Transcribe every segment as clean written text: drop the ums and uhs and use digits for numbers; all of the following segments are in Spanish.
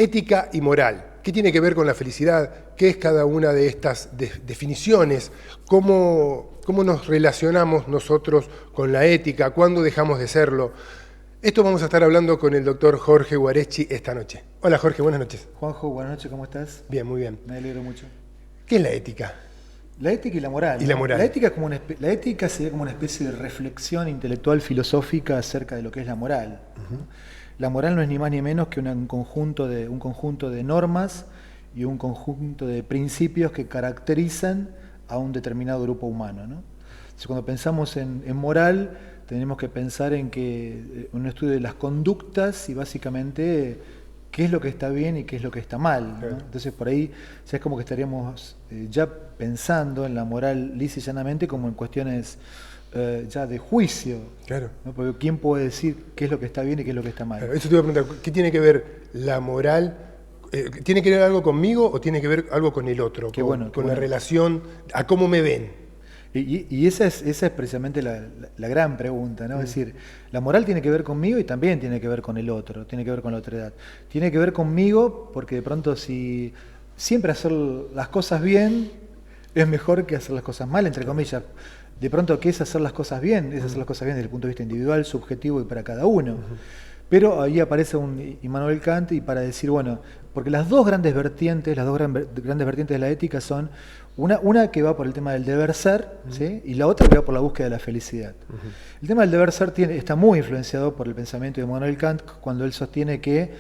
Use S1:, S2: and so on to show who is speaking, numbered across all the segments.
S1: Ética y moral. ¿Qué tiene que ver con la felicidad? ¿Qué es cada una de estas definiciones? ¿Cómo nos relacionamos nosotros con la ética? ¿Cuándo dejamos de serlo? Esto vamos a estar hablando con el doctor Jorge Guareschi esta noche. Hola Jorge, buenas noches.
S2: Juanjo, buenas noches, ¿cómo estás?
S1: Bien, muy bien.
S2: Me alegro mucho.
S1: ¿Qué es la ética?
S2: La ética y la moral.
S1: Y la moral.
S2: La ética es la ética sería como una especie de reflexión intelectual filosófica acerca de lo que es la moral. ¿No? La moral no es ni más ni menos que un conjunto de normas y un conjunto de principios que caracterizan a un determinado grupo humano, ¿no? Entonces, cuando pensamos en moral, tenemos que pensar en un estudio de las conductas y básicamente qué es lo que está bien y qué es lo que está mal, ¿no? Entonces por ahí ya es como que estaríamos ya pensando en la moral lisa y llanamente como en cuestiones ya de juicio.
S1: Claro.
S2: ¿No? Porque ¿quién puede decir qué es lo que está bien y qué es lo que está mal?
S1: Claro, eso te iba a preguntar, ¿qué tiene que ver la moral? ¿Tiene que ver algo conmigo o tiene que ver algo con el otro? Con la relación, a cómo me ven.
S2: Y esa es precisamente la gran pregunta, ¿no? Es decir, la moral tiene que ver conmigo y también tiene que ver con el otro, tiene que ver con la otredad. Tiene que ver conmigo porque de pronto si siempre hacer las cosas bien es mejor que hacer las cosas mal, entre comillas. De pronto, ¿qué es hacer las cosas bien? Es hacer las cosas bien desde el punto de vista individual, subjetivo y para cada uno. Pero ahí aparece un Immanuel Kant y para decir, bueno, porque las dos grandes vertientes de la ética son una que va por el tema del deber ser, ¿sí? Y la otra que va por la búsqueda de la felicidad. El tema del deber ser está muy influenciado por el pensamiento de Immanuel Kant cuando él sostiene que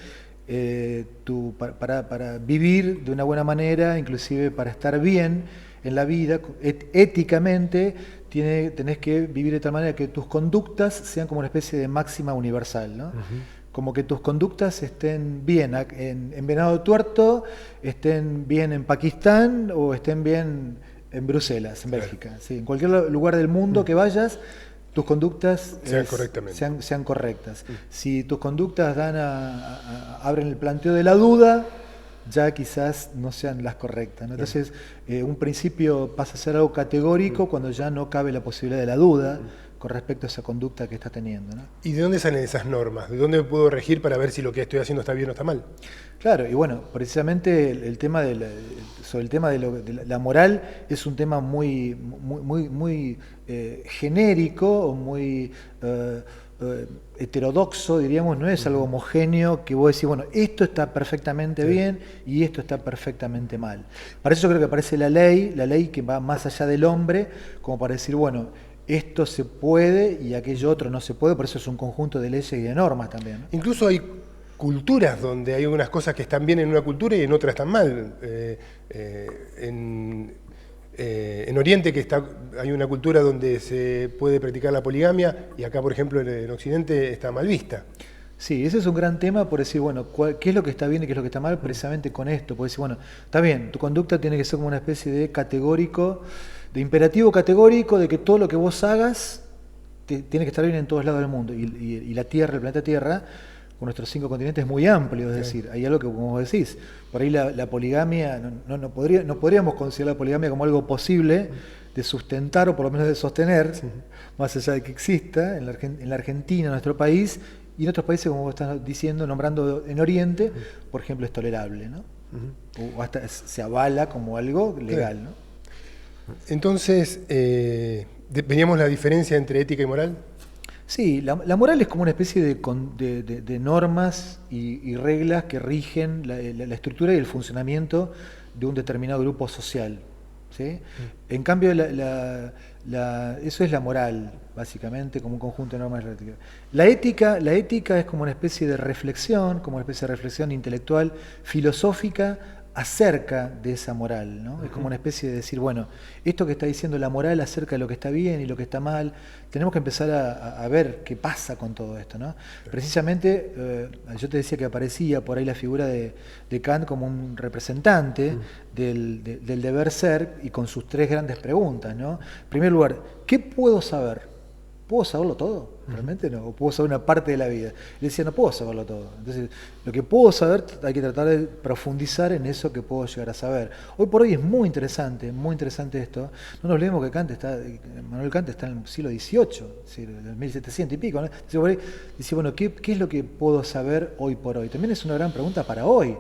S2: para vivir de una buena manera, inclusive para estar bien en la vida, éticamente, tenés que vivir de tal manera que tus conductas sean como una especie de máxima universal, ¿no? Como que tus conductas estén bien en Venado Tuerto, estén bien en Pakistán o estén bien en Bruselas, en Bélgica. Sí, en cualquier lugar del mundo que vayas, tus conductas sean correctas. Si tus conductas abren el planteo de la duda, ya quizás no sean las correctas, ¿no? Entonces, un principio pasa a ser algo categórico cuando ya no cabe la posibilidad de la duda con respecto a esa conducta que está teniendo, ¿no?
S1: ¿Y de dónde salen esas normas? ¿De dónde me puedo regir para ver si lo que estoy haciendo está bien o está mal?
S2: Claro, y bueno, precisamente el tema de la moral es un tema muy genérico o muy heterodoxo, diríamos, no es algo homogéneo que vos decís, bueno, esto está perfectamente bien y esto está perfectamente mal. Para eso creo que aparece la ley que va más allá del hombre, como para decir, bueno, esto se puede y aquello otro no se puede, por eso es un conjunto de leyes y de normas también, ¿no?
S1: Incluso hay culturas donde hay unas cosas que están bien en una cultura y en otra están mal. En Oriente hay una cultura donde se puede practicar la poligamia y acá, por ejemplo, en Occidente está mal vista.
S2: Sí, ese es un gran tema por decir, bueno, ¿qué es lo que está bien y qué es lo que está mal? Precisamente con esto, por decir, bueno, está bien, tu conducta tiene que ser como una especie de de imperativo categórico de que todo lo que vos hagas tiene que estar bien en todos lados del mundo. Y la Tierra, el planeta Tierra, con nuestros 5 continentes es muy amplio, es decir, hay algo que, como vos decís, por ahí la poligamia, no podríamos considerar la poligamia como algo posible de sustentar o por lo menos de sostener, más allá de que exista en la Argentina, en nuestro país, y en otros países, como vos estás diciendo, nombrando en Oriente, por ejemplo, es tolerable, ¿no? O hasta se avala como algo legal, ¿no?
S1: Entonces, ¿veníamos la diferencia entre ética y moral?
S2: Sí, la moral es como una especie de normas y reglas que rigen la estructura y el funcionamiento de un determinado grupo social, ¿sí? En cambio, eso es la moral, básicamente, como un conjunto de normas. La ética es como una especie de reflexión, intelectual, filosófica, acerca de esa moral, ¿no? Es como una especie de decir, bueno, esto que está diciendo la moral acerca de lo que está bien y lo que está mal, tenemos que empezar a ver qué pasa con todo esto, ¿no? Precisamente, yo te decía que aparecía por ahí la figura de Kant como un representante del deber ser y con sus 3 grandes preguntas, ¿no? En primer lugar, ¿qué puedo saber? ¿Puedo saberlo todo? realmente no, o puedo saber una parte de la vida. Le decía, no puedo saberlo todo. Entonces, lo que puedo saber, hay que tratar de profundizar en eso que puedo llegar a saber. Hoy por hoy es muy interesante esto. No nos olvidemos que Manuel Kant está en el siglo XVIII, es decir, en el 1700 y pico, ¿no? Entonces, por ahí dice, bueno, ¿qué es lo que puedo saber hoy por hoy? También es una gran pregunta para hoy,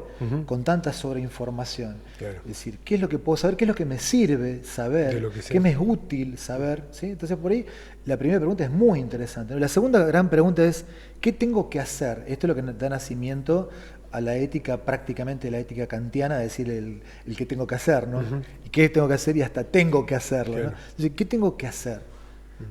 S2: con tanta sobreinformación.
S1: Claro.
S2: Es decir, ¿qué es lo que puedo saber? ¿Qué es lo que me sirve saber?
S1: De lo que sé.
S2: ¿Qué me es útil saber? ¿Sí? Entonces, por ahí, la primera pregunta es muy interesante. La segunda gran pregunta es, ¿qué tengo que hacer? Esto es lo que da nacimiento a la ética, prácticamente la ética kantiana, decir el que tengo que hacer, ¿no? Y qué tengo que hacer y hasta tengo que hacerlo,
S1: Claro.
S2: ¿no? Entonces, ¿qué tengo que hacer?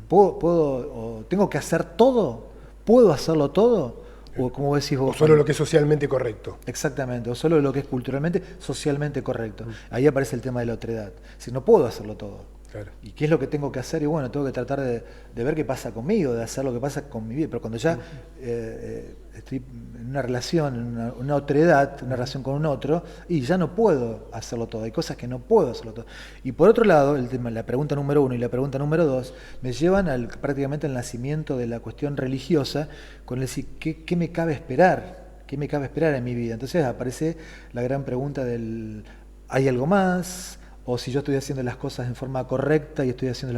S2: ¿O tengo que hacer todo? ¿Puedo hacerlo todo? O como decís vos,
S1: O solo lo que es socialmente correcto.
S2: exactamente, o solo lo que es culturalmente, socialmente correcto. Ahí aparece el tema de la otredad. Si no puedo hacerlo todo.
S1: Claro.
S2: ¿Y qué es lo que tengo que hacer? Y bueno, tengo que tratar de ver qué pasa conmigo, de hacer lo que pasa con mi vida. Pero cuando ya estoy en una relación, en una otredad, una relación con un otro, y ya no puedo hacerlo todo. Hay cosas que no puedo hacerlo todo. Y por otro lado, la pregunta número 1 y la pregunta número 2 me llevan prácticamente al nacimiento de la cuestión religiosa, con el decir, ¿qué me cabe esperar? ¿Qué me cabe esperar en mi vida? Entonces aparece la gran pregunta del, ¿hay algo más? O si yo estoy haciendo las cosas en forma correcta y estoy haciendo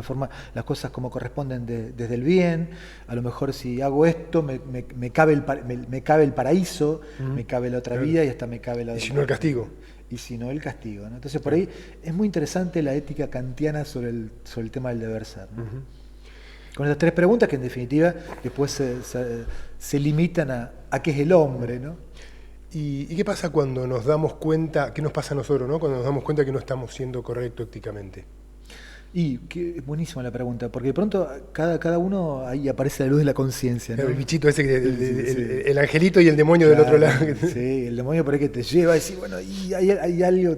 S2: las cosas como corresponden desde el bien, a lo mejor si hago esto me cabe el paraíso, me cabe la otra vida y hasta me cabe la otra.
S1: Y si no el castigo.
S2: Y si no el castigo, ¿no? Entonces por ahí es muy interesante la ética kantiana sobre el tema del deber ser, ¿no? Con estas tres preguntas que en definitiva después se limitan a qué es el hombre, ¿no?
S1: ¿Y qué pasa cuando nos damos cuenta, qué nos pasa a nosotros, ¿no? Cuando nos damos cuenta que no estamos siendo correctos éticamente?
S2: Y es buenísima la pregunta, porque de pronto cada uno ahí aparece la luz de la conciencia, ¿no?
S1: El bichito ese,
S2: Sí.
S1: el angelito y el demonio del otro lado.
S2: Sí, el demonio por ahí que te lleva a decir, bueno, y hay algo,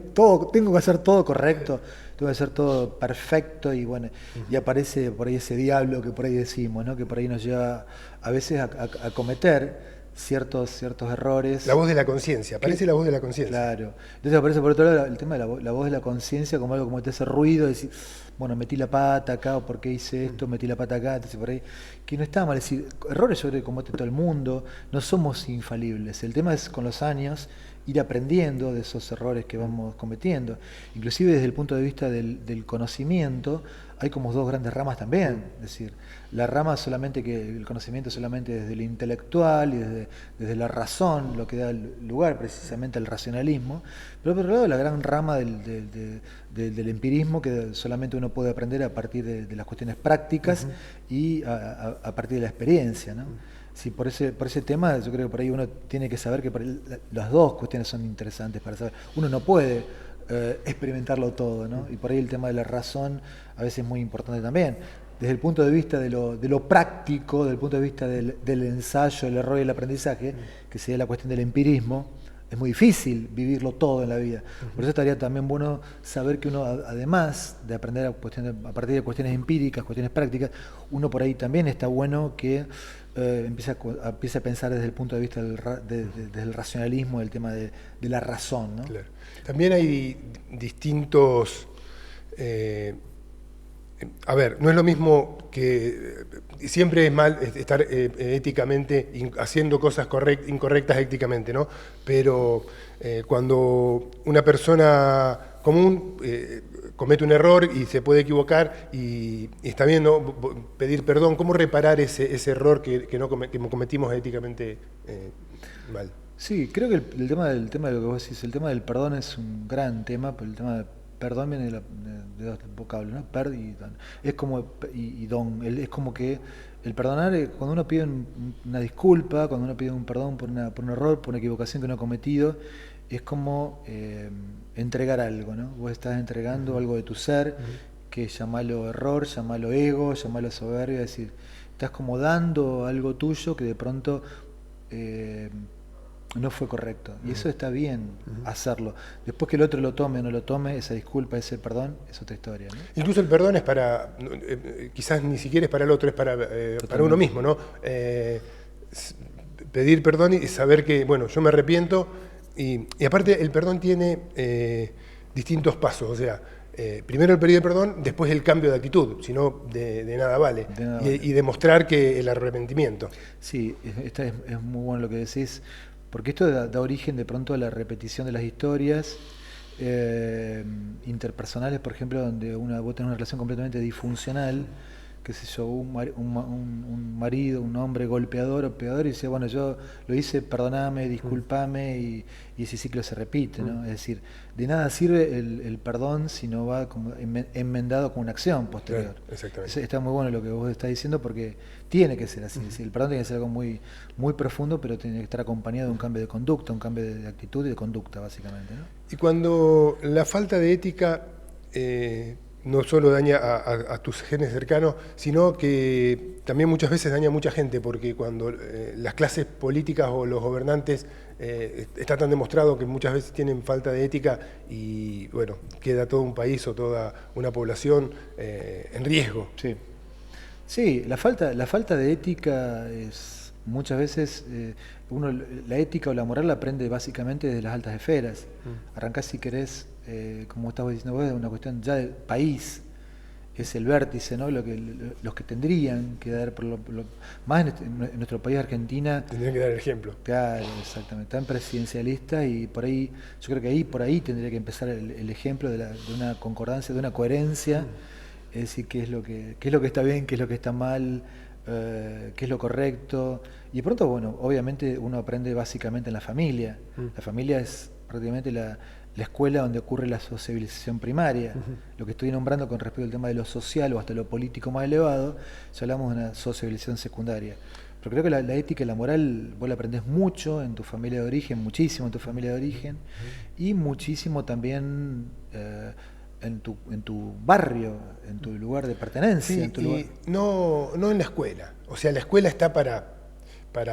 S2: tengo que hacer todo correcto, tengo que hacer todo perfecto, y bueno, y aparece por ahí ese diablo que por ahí decimos, ¿no? Que por ahí nos lleva a veces a cometer ciertos errores.
S1: La voz de la conciencia, aparece la voz de la conciencia.
S2: Claro. Entonces aparece por otro lado el tema de la voz de la conciencia como algo como te hace ruido, decir, bueno, metí la pata acá, o por qué hice esto, metí la pata acá, entonces por ahí, que no está mal, es decir, errores yo creo que comete todo el mundo, no somos infalibles, el tema es con los años ir aprendiendo de esos errores que vamos cometiendo, inclusive desde el punto de vista del conocimiento, hay como dos grandes ramas también, es decir, la rama solamente que el conocimiento solamente desde lo intelectual y desde la razón, lo que da lugar precisamente al racionalismo, pero por otro lado la gran rama del empirismo que solamente uno puede aprender a partir de las cuestiones prácticas y a partir de la experiencia, ¿no? Sí, por ese tema yo creo que por ahí uno tiene que saber que las dos cuestiones son interesantes para saber. Uno no puede experimentarlo todo, ¿no? Y por ahí el tema de la razón a veces es muy importante también. Desde el punto de vista de lo práctico, desde el punto de vista del ensayo, el error y el aprendizaje, que sería la cuestión del empirismo, es muy difícil vivirlo todo en la vida. Por eso estaría también bueno saber que uno, además de aprender a partir de cuestiones empíricas, cuestiones prácticas, uno por ahí también está bueno que empiece a pensar desde el punto de vista del racionalismo, del tema de la razón, ¿no?
S1: Claro. También hay distintos... a ver, no es lo mismo que... Siempre es mal estar éticamente haciendo cosas incorrectas éticamente, ¿no? Pero cuando una persona común comete un error y se puede equivocar y está bien, ¿no? Pedir perdón, ¿cómo reparar ese error que cometimos éticamente mal?
S2: Sí, creo que el tema de lo que vos decís, el tema del perdón es un gran tema, pero el tema de perdón viene de dos vocablos, ¿no? Per y don. Es como, y don, es como que el perdonar, cuando uno pide una disculpa, cuando uno pide un perdón por un error, por una equivocación que uno ha cometido, es como entregar algo, ¿no? Vos estás entregando algo de tu ser, que llamalo error, llamalo ego, llamalo soberbia, es decir, estás como dando algo tuyo que de pronto no fue correcto. Y eso está bien hacerlo. Después que el otro lo tome o no lo tome, esa disculpa, ese perdón, es otra historia, ¿no?
S1: Incluso el perdón es para, quizás ni siquiera es para el otro, es para uno mismo, ¿no? Pedir perdón y saber que, bueno, yo me arrepiento. Y aparte el perdón tiene distintos pasos, o sea, primero el pedido de perdón, después el cambio de actitud, si no de nada vale.
S2: De nada vale.
S1: Y demostrar que el arrepentimiento.
S2: Sí, es muy bueno lo que decís, porque esto da origen de pronto a la repetición de las historias interpersonales, por ejemplo, donde vos tenés una relación completamente disfuncional, qué sé yo, un marido, un hombre golpeador o pegador, y dice, bueno, yo lo hice, perdoname, disculpame, y ese ciclo se repite, ¿no? Es decir, de nada sirve el perdón si no va como enmendado con una acción posterior.
S1: Claro, exactamente.
S2: Está muy bueno lo que vos estás diciendo, porque tiene que ser así. El perdón tiene que ser algo muy, muy profundo, pero tiene que estar acompañado de un cambio de conducta, un cambio de actitud y de conducta, básicamente, ¿no?
S1: Y cuando la falta de ética no solo daña a tus genes cercanos, sino que también muchas veces daña a mucha gente, porque cuando las clases políticas o los gobernantes está tan demostrado que muchas veces tienen falta de ética y bueno, queda todo un país o toda una población en riesgo.
S2: Sí, sí, la falta de ética es muchas veces, la ética o la moral la aprende básicamente desde las altas esferas. Arrancás, si querés, como estabas diciendo vos, de una cuestión ya del país, es el vértice, ¿no? Los que tendrían que dar, más en nuestro país, Argentina.
S1: Tendrían que dar el ejemplo.
S2: Claro, exactamente, tan presidencialista, y por ahí, yo creo que por ahí tendría que empezar el ejemplo de una concordancia, de una coherencia, es decir, qué es lo que está bien, qué es lo que está mal, qué es lo correcto. Y de pronto, bueno, obviamente uno aprende básicamente en la familia. La familia es prácticamente la escuela donde ocurre la sociabilización primaria. Lo que estoy nombrando con respecto al tema de lo social o hasta lo político más elevado, si hablamos de una sociabilización secundaria. Pero creo que la ética y la moral vos la aprendés mucho en tu familia de origen, muchísimo en tu familia de origen, y muchísimo también en tu barrio, en tu lugar de pertenencia.
S1: Sí, no en la escuela. O sea, la escuela está para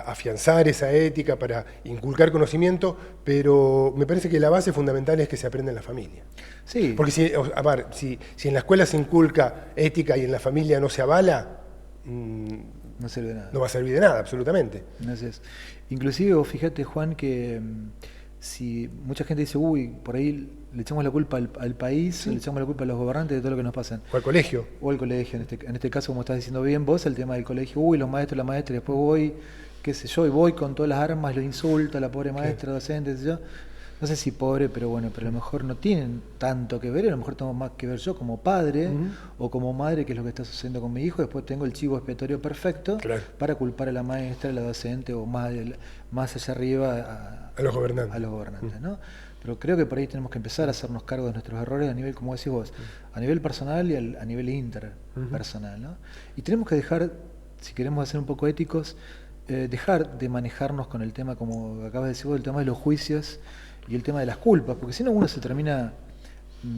S1: afianzar esa ética, para inculcar conocimiento, pero me parece que la base fundamental es que se aprenda en la familia.
S2: Sí.
S1: Porque si en la escuela se inculca ética y en la familia no se avala,
S2: no sirve de nada.
S1: No va a servir de nada, absolutamente.
S2: Entonces, inclusive, fíjate, Juan, que si mucha gente dice, por ahí le echamos la culpa al país, sí, le echamos la culpa a los gobernantes de todo lo que nos pasa.
S1: O al colegio.
S2: O al colegio, en este caso, como estás diciendo bien vos, el tema del colegio, los maestros, la maestra, y después voy, qué sé yo, y voy con todas las armas, lo insulto a la pobre maestra, docente, qué sé yo. No sé si pobre, pero bueno, pero a lo mejor no tienen tanto que ver, a lo mejor tengo más que ver yo como padre o como madre, que es lo que está sucediendo con mi hijo. Después tengo el chivo expiatorio perfecto para culpar a la maestra, a la docente o más allá arriba
S1: a los gobernantes.
S2: ¿No? Pero creo que por ahí tenemos que empezar a hacernos cargo de nuestros errores a nivel, como decís vos, a nivel personal y a nivel interpersonal, ¿no? Y tenemos que dejar, si queremos ser un poco éticos, dejar de manejarnos con el tema, como acabas de decir vos, el tema de los juicios y el tema de las culpas, porque si no uno se termina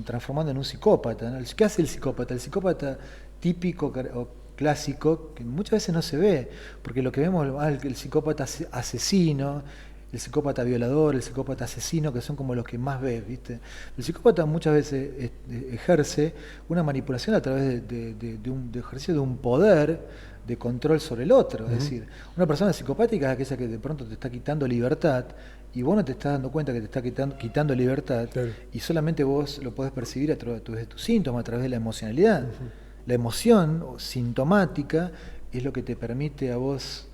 S2: transformando en un psicópata, ¿no? ¿Qué hace el psicópata? El psicópata típico o clásico, que muchas veces no se ve, porque lo que vemos es el psicópata asesino, el psicópata violador, el psicópata asesino, que son como los que más ves, ¿viste? El psicópata muchas veces ejerce una manipulación a través de ejercicio de un poder de control sobre el otro. Es decir, una persona psicopática es aquella que de pronto te está quitando libertad y vos no te estás dando cuenta que te está quitando libertad, y solamente vos lo podés percibir a través de tus síntomas, a través de la emocionalidad. La emoción sintomática es lo que te permite a vos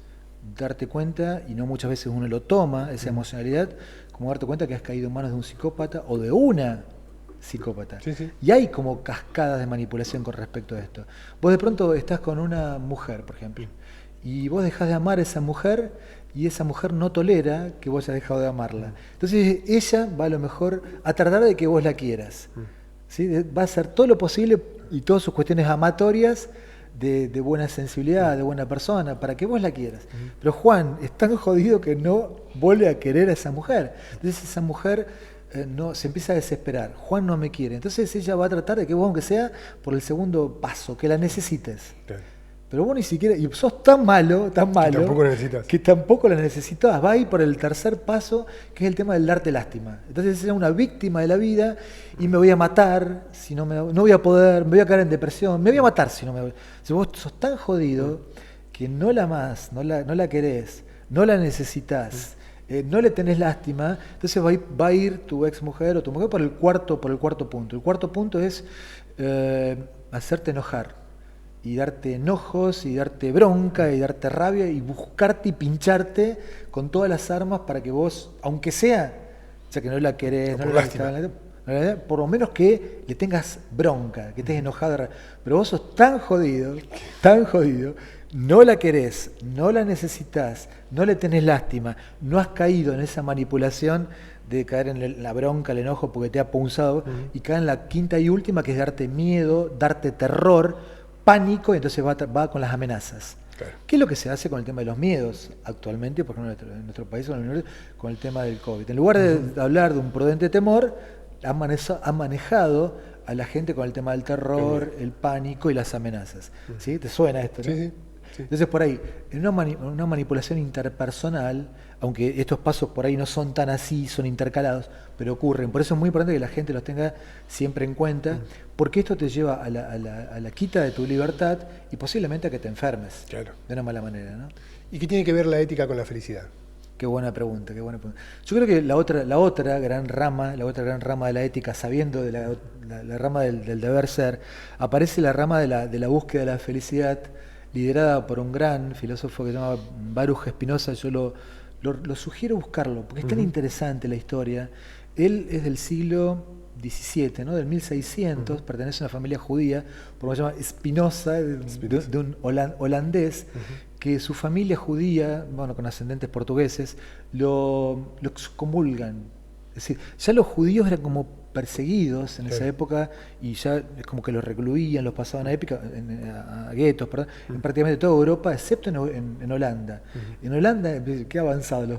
S2: darte cuenta, y no muchas veces uno lo toma, esa emocionalidad, como darte cuenta que has caído en manos de un psicópata o de una psicópata. Sí. Y hay como cascadas de manipulación con respecto a esto. Vos de pronto estás con una mujer, por ejemplo, y vos dejás de amar a esa mujer, y esa mujer no tolera que vos hayas dejado de amarla. Entonces ella va a lo mejor a tratar de que vos la quieras. ¿Sí? Va a hacer todo lo posible y todas sus cuestiones amatorias de buena sensibilidad, de buena persona, para que vos la quieras. Pero Juan es tan jodido que no vuelve a querer a esa mujer. Entonces esa mujer no se empieza a desesperar. Juan no me quiere. Entonces ella va a tratar de que vos, aunque sea por el segundo paso, que la necesites. Pero vos ni siquiera, y sos tan malo, que tampoco la necesitas. Va a ir por el tercer paso, que es el tema del darte lástima. Entonces es una víctima de la vida y me voy a matar, si no voy a poder, me voy a caer en depresión, me voy a matar si no me voy. Si vos sos tan jodido que no la amás, no la querés, no la necesitas, no le tenés lástima, entonces va a ir tu ex mujer o tu mujer por el cuarto punto. El cuarto punto es hacerte enojar, y darte enojos, y darte bronca, y darte rabia, y buscarte y pincharte con todas las armas para que vos, aunque sea, o sea que no la querés, no la por lo menos que le tengas bronca, que estés enojado, pero vos sos tan jodido, no la querés, no la necesitas, no le tenés lástima, no has caído en esa manipulación de caer en la bronca, el enojo porque te ha punzado, y caer en la quinta y última, que es darte miedo, darte terror, pánico, y entonces va con las amenazas.
S1: Claro.
S2: ¿Qué es lo que se hace con el tema de los miedos actualmente, por ejemplo, en nuestro país, con el tema del COVID? En lugar de hablar de un prudente temor, ha manejado a la gente con el tema del terror, el pánico y las amenazas. ¿Sí? ¿Te suena esto? ¿No?
S1: Sí.
S2: Entonces, por ahí, en una manipulación interpersonal, aunque estos pasos por ahí no son tan así, son intercalados, pero ocurren. Por eso es muy importante que la gente los tenga siempre en cuenta, porque esto te lleva a la quita de tu libertad y posiblemente a que te enfermes.
S1: Claro.
S2: De una mala manera, ¿no?
S1: ¿Y qué tiene que ver la ética con la felicidad?
S2: Qué buena pregunta, qué buena pregunta. Yo creo que la otra gran rama de la ética, sabiendo de la rama del deber ser, aparece la rama de la búsqueda de la felicidad, liderada por un gran filósofo que se llama Baruch Spinoza. Yo lo sugiero buscarlo, porque es tan interesante la historia. Él es del siglo XVII, ¿no? Del 1600, pertenece a una familia judía, por lo que se llama Spinoza, de un holandés, que su familia judía, bueno, con ascendentes portugueses, lo excomulgan. Es decir, ya los judíos eran como perseguidos en esa época, y ya es como que los recluían, los pasaban a guetos, en prácticamente toda Europa, excepto en Holanda. En Holanda, qué avanzados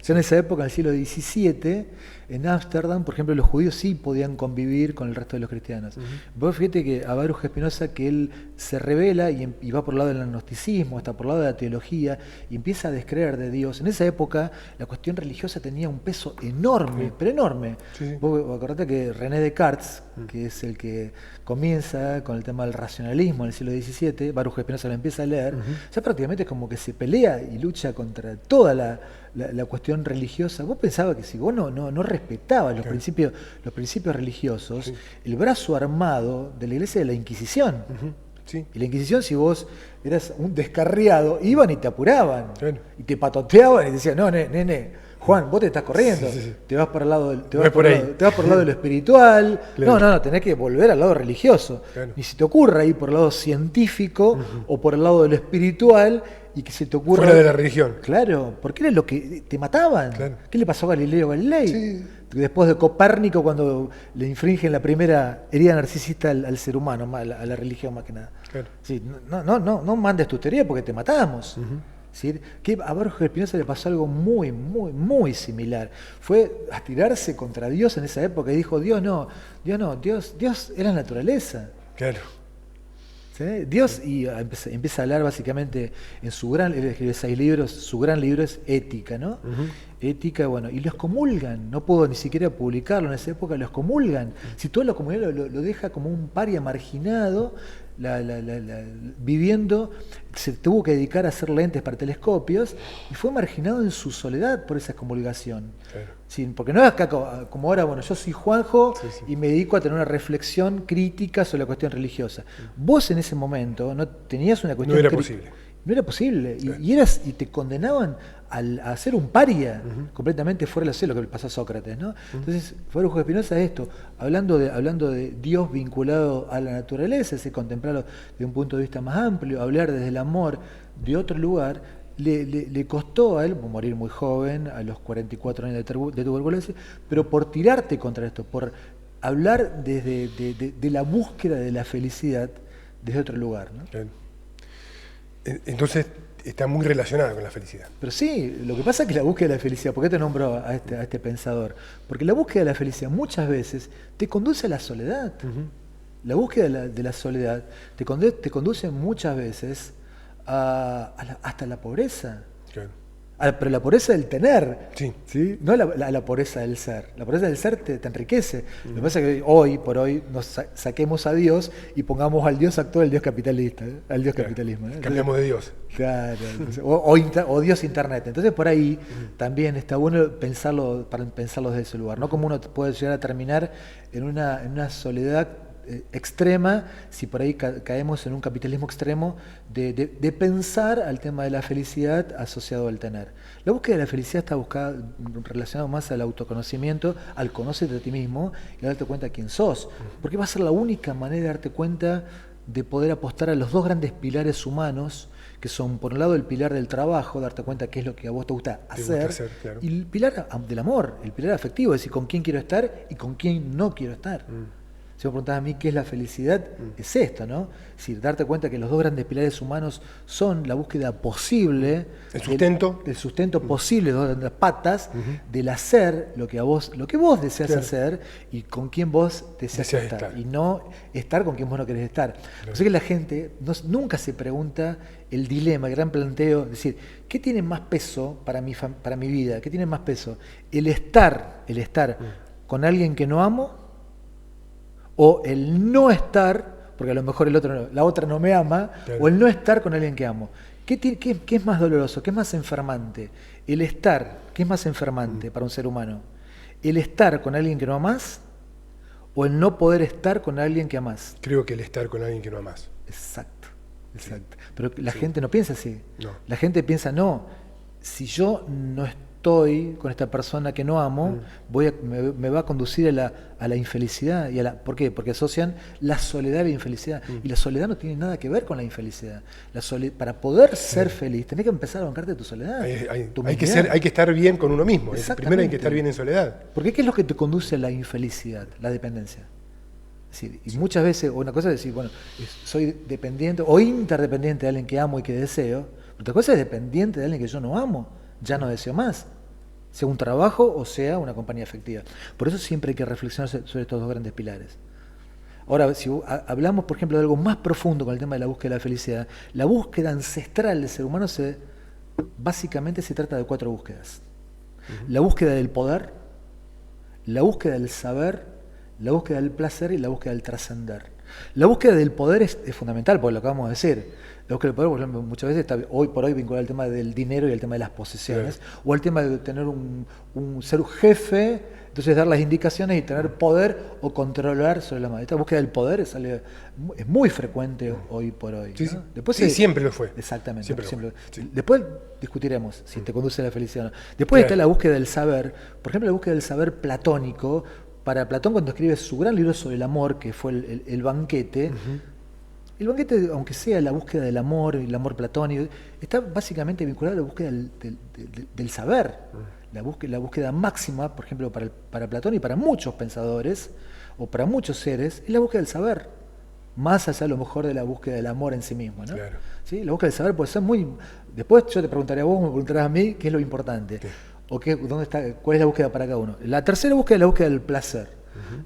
S2: ya en esa época, en el siglo XVII, en Ámsterdam, por ejemplo, los judíos sí podían convivir con el resto de los cristianos. Vos fíjate que a Baruch Spinoza, que él se revela y va por el lado del agnosticismo, hasta por el lado de la teología, y empieza a descreer de Dios. En esa época la cuestión religiosa tenía un peso enorme, pero enorme. Vos acordate que René Descartes, que es el que comienza con el tema del racionalismo en el siglo XVII, Baruch Spinoza lo empieza a leer, ya prácticamente es como que se pelea y lucha contra toda la cuestión religiosa. Vos pensabas que si vos no respetabas los principios religiosos, el brazo armado de la iglesia de la Inquisición. Y la Inquisición, si vos eras un descarriado, iban y te apuraban, y te patoteaban y te decían, no, nene, Juan, vos te estás corriendo, te vas por el lado del, te vas por el lado de lo espiritual, no, tenés que volver al lado religioso. Ni se te ocurra ir por el lado científico o por el lado de lo espiritual, y que se te ocurra...
S1: Fuera de la religión.
S2: Claro, porque era lo que te mataban. ¿Qué le pasó a Galileo Galilei? Después de Copérnico, cuando le infringen la primera herida narcisista al ser humano, a la religión más que nada. No mandes tu teoría porque te matamos. ¿Sí? Que a Baruch Spinoza le pasó algo muy, muy, muy similar. Fue a tirarse contra Dios en esa época y dijo, Dios es la naturaleza. ¿Sí? Dios, y empieza a hablar básicamente en él escribe 6 libros, su gran libro es Ética, ¿no? Ética, bueno, y lo excomulgan, no puedo ni siquiera publicarlo en esa época, lo excomulgan. Si toda la comunidad lo deja como un paria marginado, viviendo, se tuvo que dedicar a hacer lentes para telescopios, y fue marginado en su soledad por esa excomulgación. Sí, porque no es acá como ahora, bueno, yo soy Juanjo y me dedico a tener una reflexión crítica sobre la cuestión religiosa. Vos en ese momento no tenías una cuestión...
S1: No era posible.
S2: No era posible. Y te condenaban a ser un paria completamente fuera de la lo que le pasó a Sócrates, ¿no? Entonces, Baruch Spinoza es esto, hablando de Dios vinculado a la naturaleza, ese contemplarlo de un punto de vista más amplio, hablar desde el amor de otro lugar. Le costó a él morir muy joven, a los 44 años de tuberculosis, pero por tirarte contra esto, por hablar de la búsqueda de la felicidad desde otro lugar, ¿no?
S1: Entonces está muy relacionada con la felicidad.
S2: Pero sí, lo que pasa es que la búsqueda de la felicidad, ¿por qué te nombro a este pensador? Porque la búsqueda de la felicidad muchas veces te conduce a la soledad. La búsqueda de la soledad te conduce muchas veces hasta la pobreza. Pero la pobreza del tener,
S1: Sí.
S2: ¿sí? No la pobreza del ser. La pobreza del ser te enriquece. Lo que pasa es que hoy por hoy nos saquemos a Dios y pongamos al Dios actual, al Dios capitalista, al Dios capitalismo. Entonces,
S1: Cambiamos de Dios.
S2: claro, entonces, o Dios Internet. Entonces por ahí también está bueno pensarlo desde ese lugar. No como uno puede llegar a terminar en una soledad extrema, si por ahí caemos en un capitalismo extremo, de pensar al tema de la felicidad asociado al tener. La búsqueda de la felicidad está relacionada más al autoconocimiento, al conocerte a ti mismo y a darte cuenta de quién sos. Porque va a ser la única manera de darte cuenta de poder apostar a los dos grandes pilares humanos, que son, por un lado, el pilar del trabajo, darte cuenta qué es lo que a vos te gusta hacer,
S1: claro.
S2: y el pilar del amor, el pilar afectivo, es decir, con quién quiero estar y con quién no quiero estar. Si me preguntás a mí qué es la felicidad, es esto, ¿no? Es decir, darte cuenta que los dos grandes pilares humanos son la búsqueda posible,
S1: el sustento,
S2: el sustento posible, las dos grandes patas, del hacer lo que vos deseas
S1: claro.
S2: hacer y con quién vos deseas estar. Y no estar con quien vos no querés estar.
S1: Claro.
S2: Así que la gente nunca se pregunta el dilema, el gran planteo, es decir, ¿qué tiene más peso para mi vida? ¿Qué tiene más peso? El estar con alguien que no amo, o el no estar, porque a lo mejor la otra no me ama,
S1: claro.
S2: o el no estar con alguien que amo. ¿Qué es más doloroso? ¿Qué es más enfermante? El estar, ¿qué es más enfermante para un ser humano? ¿El estar con alguien que no amás o el no poder estar con alguien que amás?
S1: Creo que el estar con alguien que no amás.
S2: Exacto. Pero la gente no piensa así.
S1: No.
S2: La gente piensa, no, si yo no estoy con esta persona que no amo, me va a conducir a la infelicidad. ¿Por qué? Porque asocian la soledad a la infelicidad. Y la soledad no tiene nada que ver con la infelicidad. Para poder ser feliz, tenés que empezar a bancarte tu soledad.
S1: Hay que estar bien con uno mismo. Primero hay que estar bien en soledad.
S2: Porque ¿qué es lo que te conduce a la infelicidad? La dependencia. Es decir, y muchas veces, una cosa es decir, bueno, soy dependiente o interdependiente de alguien que amo y que deseo, otra cosa es dependiente de alguien que yo no amo, ya no deseo más, sea un trabajo o sea una compañía afectiva. Por eso siempre hay que reflexionar sobre estos dos grandes pilares. Ahora, si hablamos, por ejemplo, de algo más profundo con el tema de la búsqueda de la felicidad, la búsqueda ancestral del ser humano básicamente se trata de 4 búsquedas. La búsqueda del poder, la búsqueda del saber, la búsqueda del placer y la búsqueda del trascender. La búsqueda del poder es fundamental, porque lo acabamos de decir. La búsqueda del poder, por ejemplo, muchas veces está hoy por hoy vinculada al tema del dinero y al tema de las posesiones, claro. O al tema de tener ser un jefe, entonces dar las indicaciones y tener poder o controlar sobre la madre. Esta búsqueda del poder es muy frecuente hoy por hoy.
S1: Sí,
S2: ¿no? Después
S1: siempre lo fue.
S2: Exactamente.
S1: Siempre. Sí.
S2: Después discutiremos si te conduce a la felicidad o no. Después está la búsqueda del saber, por ejemplo, la búsqueda del saber platónico. Para Platón, cuando escribe su gran libro sobre el amor, que fue el banquete, el banquete, aunque sea la búsqueda del amor, el amor platónico, está básicamente vinculado a la búsqueda del saber. La búsqueda máxima, por ejemplo, para Platón y para muchos pensadores, o para muchos seres, es la búsqueda del saber. Más allá, a lo mejor, de la búsqueda del amor en sí mismo, ¿no?
S1: Claro.
S2: ¿Sí? La búsqueda del saber puede ser muy... Después yo te preguntaré a vos, me preguntarás a mí, qué es lo importante. Sí. O cuál es la búsqueda para cada uno. La tercera búsqueda es la búsqueda del placer,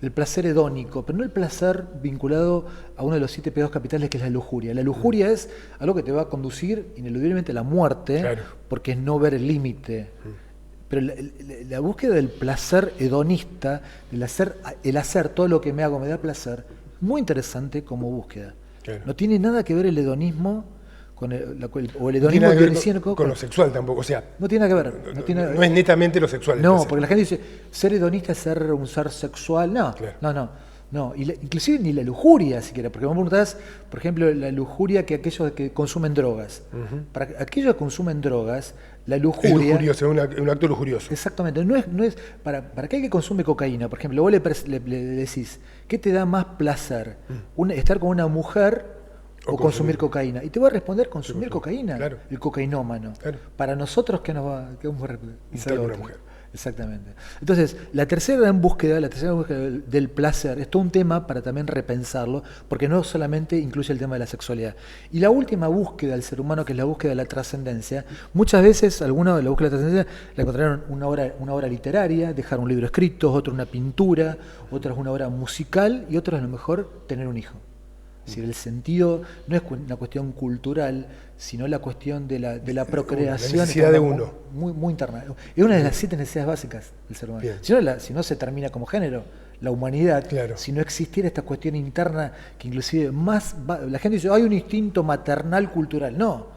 S2: el placer hedónico, pero no el placer vinculado a uno de los 7 pecados capitales, que es la lujuria. La lujuria es algo que te va a conducir ineludiblemente a la muerte, claro. Porque es no ver el límite. Pero la búsqueda del placer hedonista, el hacer todo lo que me hago me da placer, muy interesante como búsqueda. Claro. No tiene nada que ver el hedonismo o el hedonismo dionisíaco
S1: con lo sexual tampoco, o sea,
S2: no tiene nada que ver.
S1: No es netamente lo sexual.
S2: No, porque la gente dice, ser hedonista es ser un ser sexual. No, claro. No. Inclusive ni la lujuria siquiera, porque vos me preguntás, por ejemplo, la lujuria que aquellos que consumen drogas. Para aquellos que consumen drogas, la lujuria...
S1: Es lujurioso, un acto lujurioso.
S2: Exactamente, no es para aquel que consume cocaína, por ejemplo, vos le decís, ¿qué te da más placer? Estar con una mujer... O consumir cocaína. Y te voy a responder consumir cocaína, claro. El cocainómano. Claro. Para nosotros, ¿qué nos va? ¿Qué vamos a
S1: responder? Una mujer.
S2: Exactamente. Entonces, la tercera búsqueda del placer, es todo un tema para también repensarlo, porque no solamente incluye el tema de la sexualidad. Y la última búsqueda del ser humano, que es la búsqueda de la trascendencia, muchas veces, algunos de la búsqueda de la trascendencia la encontraron una obra literaria, dejar un libro escrito, otro una pintura, otros una obra musical y otros a lo mejor tener un hijo. Es decir, el sentido no es una cuestión cultural, sino la cuestión de la procreación.
S1: La necesidad de uno.
S2: Muy interna. Es una de las 7 necesidades básicas del ser humano. Si no se termina como género, la humanidad,
S1: claro.
S2: Si no existiera esta cuestión interna que inclusive la gente dice, hay un instinto maternal cultural. No,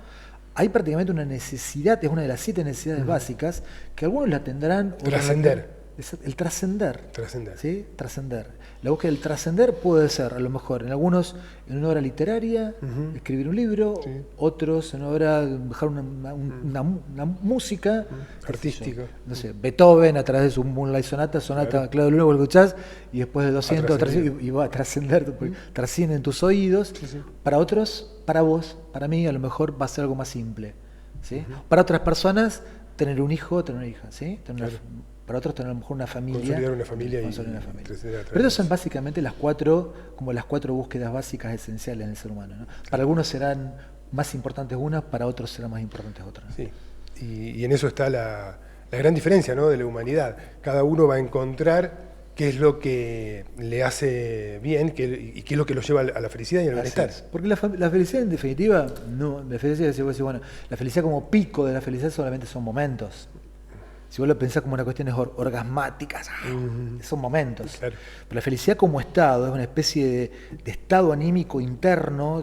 S2: hay prácticamente una necesidad, es una de las 7 necesidades básicas, que algunos la tendrán.
S1: Trascender.
S2: El trascender.
S1: Trascender.
S2: ¿Sí? Trascender. La búsqueda del trascender puede ser, a lo mejor, en algunos, en una obra literaria, escribir un libro, otros en una obra, dejar una música
S1: artística.
S2: No sé, Beethoven a través de su Moonlight Sonata, Claudio Luna, vos lo escuchás, y después de 200, 300, y va a trascender, trasciende en tus oídos. Para otros, para vos, para mí, a lo mejor va a ser algo más simple. ¿Sí? Para otras personas, tener un hijo, tener una hija, ¿sí? Para otros tener a lo mejor una familia.
S1: Consolidar una familia.
S2: Pero esas son básicamente las cuatro búsquedas básicas esenciales en el ser humano, ¿no? Para algunos serán más importantes unas, para otros serán más importantes otras, ¿no?
S1: Sí. Y en eso está la gran diferencia, ¿no?, de la humanidad. Cada uno va a encontrar qué es lo que le hace bien y qué es lo que lo lleva a la felicidad y al bienestar.
S2: Porque la felicidad, en definitiva, no, la felicidad, bueno, la felicidad como pico de la felicidad solamente son momentos. Si vos lo pensás como una cuestión orgasmáticas, son momentos. Claro. Pero la felicidad como estado es una especie de estado anímico interno,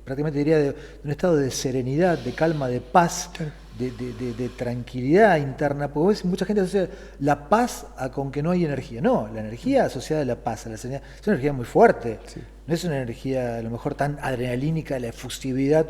S2: prácticamente diría de un estado de serenidad, de calma, de paz, claro, de tranquilidad interna. Porque vos, mucha gente asocia la paz con que no hay energía. No, la energía asociada a la paz, a la serenidad, es una energía muy fuerte. Sí. No es una energía a lo mejor tan adrenalínica, la efusividad,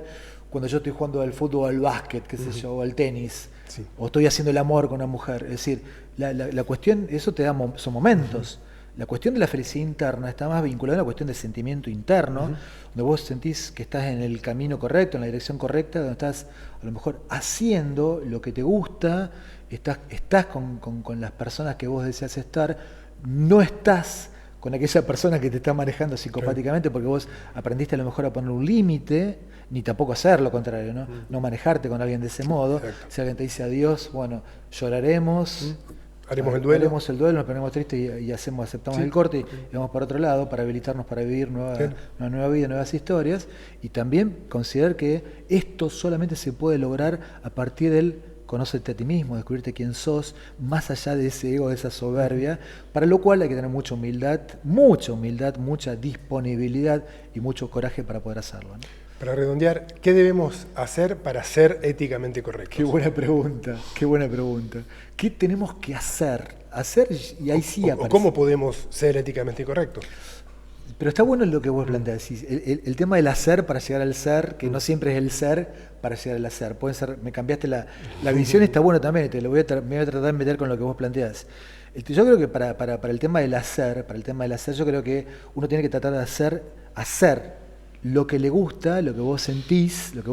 S2: cuando yo estoy jugando al fútbol, al básquet, qué sé yo, o al tenis. Sí. O estoy haciendo el amor con una mujer. Es decir, la cuestión, eso te da son momentos. La cuestión de la felicidad interna está más vinculada a una cuestión de sentimiento interno, donde vos sentís que estás en el camino correcto, en la dirección correcta, donde estás a lo mejor haciendo lo que te gusta, estás con las personas que vos deseas estar, no estás con aquella persona que te está manejando psicopáticamente, porque vos aprendiste a lo mejor a poner un límite, ni tampoco hacer lo contrario, ¿no? No manejarte con alguien de ese modo. Exacto. Si alguien te dice adiós, bueno, lloraremos,
S1: haremos el duelo,
S2: nos ponemos tristes y aceptamos el corte y vamos para otro lado para habilitarnos para vivir una nueva vida, nuevas historias. Y también considerar que esto solamente se puede lograr a partir del conócete a ti mismo, descubrirte quién sos, más allá de ese ego, de esa soberbia, para lo cual hay que tener mucha humildad, mucha disponibilidad y mucho coraje para poder hacerlo, ¿no?
S1: Para redondear, ¿qué debemos hacer para ser éticamente correctos?
S2: Qué buena pregunta. ¿Qué tenemos que hacer? Y ahí sí aparece.
S1: ¿O cómo podemos ser éticamente correctos?
S2: Pero está bueno lo que vos planteás, el tema del hacer para llegar al ser, que no siempre es el ser para llegar al hacer. Pueden ser, me cambiaste la visión, está bueno también, me voy a tratar de meter con lo que vos planteás. Yo creo que para el tema del hacer, yo creo que uno tiene que tratar de hacer lo que le gusta, lo que vos sentís, lo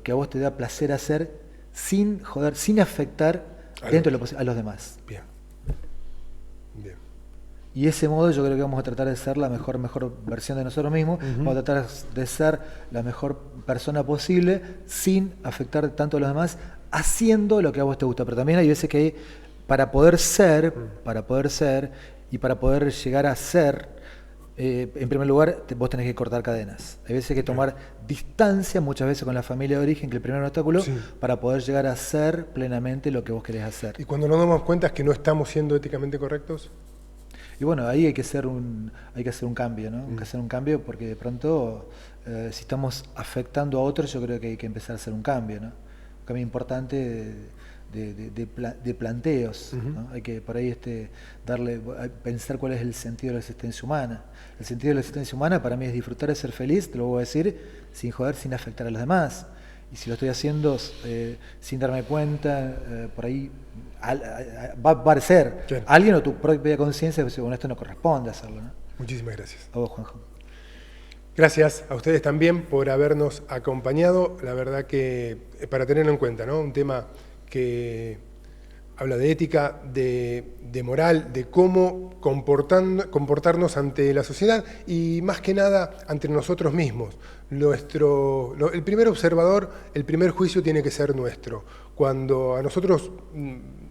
S2: que a vos te da placer hacer, sin afectar dentro de lo posible a los demás.
S1: Bien.
S2: Y de ese modo yo creo que vamos a tratar de ser la mejor versión de nosotros mismos, vamos a tratar de ser la mejor persona posible sin afectar tanto a los demás, haciendo lo que a vos te gusta. Pero también hay veces que para poder ser y para poder llegar a ser, en primer lugar, vos tenés que cortar cadenas. Hay veces que tomar distancia, muchas veces con la familia de origen, que es el primer obstáculo, para poder llegar a ser plenamente lo que vos querés hacer.
S1: ¿Y cuando nos damos cuenta es que no estamos siendo éticamente correctos?
S2: Y bueno, ahí hay que hacer un cambio, ¿no? Hay que hacer un cambio porque de pronto, si estamos afectando a otros, yo creo que hay que empezar a hacer un cambio, ¿no? Un cambio importante de planteos, ¿no? Hay que por ahí pensar cuál es el sentido de la existencia humana. El sentido de la existencia humana para mí es disfrutar de ser feliz, te lo voy a decir, sin joder, sin afectar a los demás. Y si lo estoy haciendo sin darme cuenta, por ahí va a parecer alguien o tu propia conciencia, bueno, esto no corresponde hacerlo, ¿no?
S1: Muchísimas gracias.
S2: A vos, Juanjo.
S1: Gracias a ustedes también por habernos acompañado. La verdad que para tenerlo en cuenta, ¿no? Un tema que habla de ética, de moral, de cómo comportarnos ante la sociedad y más que nada ante nosotros mismos. El primer observador, el primer juicio tiene que ser nuestro. Cuando a nosotros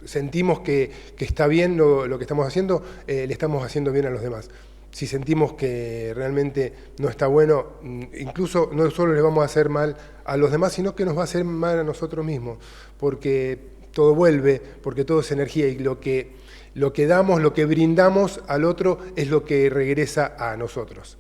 S1: sentimos que está bien lo que estamos haciendo, le estamos haciendo bien a los demás. si sentimos que realmente no está bueno, incluso no solo le vamos a hacer mal a los demás, sino que nos va a hacer mal a nosotros mismos, porque todo vuelve, porque todo es energía y lo que damos, lo que brindamos al otro es lo que regresa a nosotros.